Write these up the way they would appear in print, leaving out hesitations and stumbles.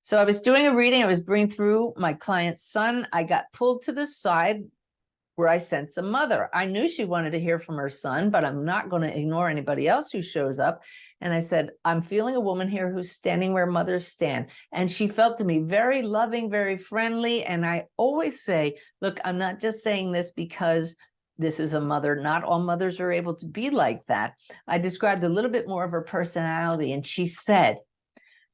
So I was doing a reading. I was bringing through my client's son. I got pulled to the side where I sensed a mother. I knew she wanted to hear from her son, but I'm not going to ignore anybody else who shows up. And I said, I'm feeling a woman here who's standing where mothers stand. And she felt to me very loving, very friendly. And I always say, look, I'm not just saying this because this is a mother. Not all mothers are able to be like that. I described a little bit more of her personality. And she said,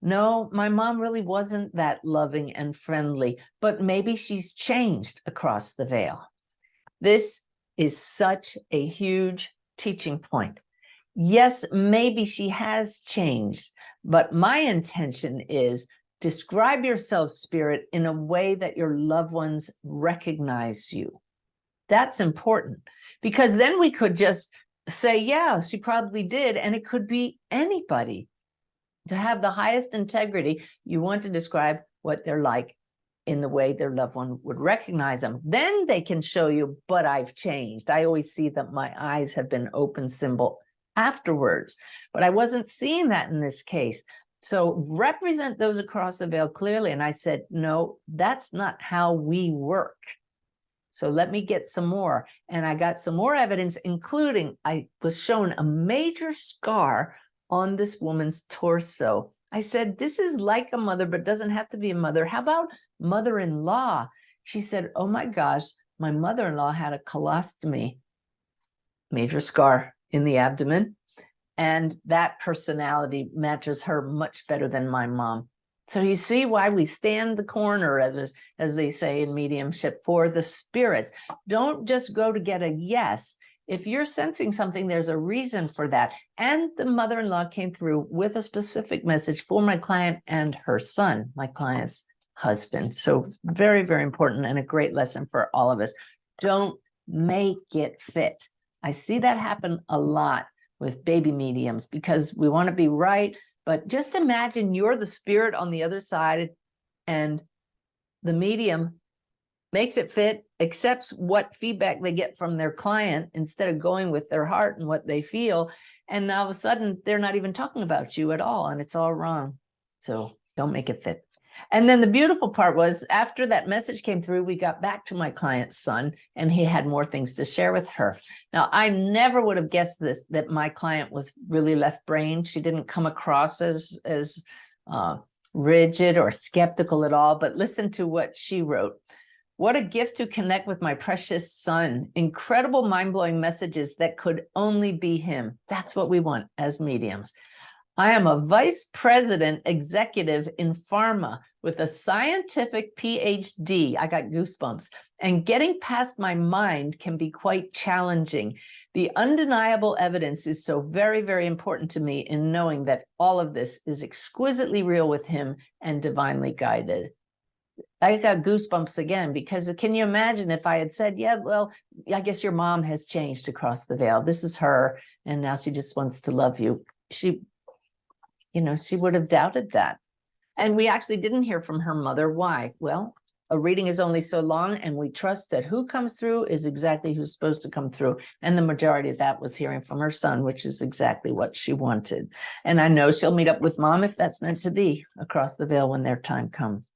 no, my mom really wasn't that loving and friendly, but maybe she's changed across the veil. This is such a huge teaching point. Yes, maybe she has changed, but my intention is describe yourself, Spirit, in a way that your loved ones recognize you. That's important, because then we could just say, yeah, she probably did, and it could be anybody. To have the highest integrity, you want to describe what they're like in the way their loved one would recognize them. Then they can show you, but I've changed. I always see that my eyes have been open symbol afterwards, but I wasn't seeing that in this case. So represent those across the veil clearly. And I said, no, that's not how we work. So let me get some more. And I got some more evidence, including I was shown a major scar on this woman's torso. I said, this is like a mother, but doesn't have to be a mother. How about mother-in-law? She said, oh my gosh, my mother-in-law had a colostomy, major scar in the abdomen. And that personality matches her much better than my mom. So you see why we stand the corner, as they say in mediumship, for the spirits. Don't just go to get a yes. If you're sensing something, there's a reason for that. And the mother-in-law came through with a specific message for my client and her son, my client's husband. So very, very important and a great lesson for all of us. Don't make it fit. I see that happen a lot with baby mediums because we want to be right. But just imagine you're the spirit on the other side and the medium makes it fit, accepts what feedback they get from their client instead of going with their heart and what they feel. And all of a sudden, they're not even talking about you at all, and it's all wrong. So don't make it fit. And then the beautiful part was after that message came through, we got back to my client's son, and he had more things to share with her. Now, I never would have guessed this, that my client was really left-brained. She didn't come across as rigid or skeptical at all, but listen to what she wrote. What a gift to connect with my precious son. Incredible, mind-blowing messages that could only be him. That's what we want as mediums. I am a vice president executive in pharma with a scientific PhD. I got goosebumps. And getting past my mind can be quite challenging. The undeniable evidence is so very, very important to me in knowing that all of this is exquisitely real with him and divinely guided. I got goosebumps again, because can you imagine if I had said, yeah, well, I guess your mom has changed across the veil. This is her, and now she just wants to love you. She would have doubted that. And we actually didn't hear from her mother. Why? Well, a reading is only so long, and we trust that who comes through is exactly who's supposed to come through. And the majority of that was hearing from her son, which is exactly what she wanted. And I know she'll meet up with mom if that's meant to be across the veil when their time comes.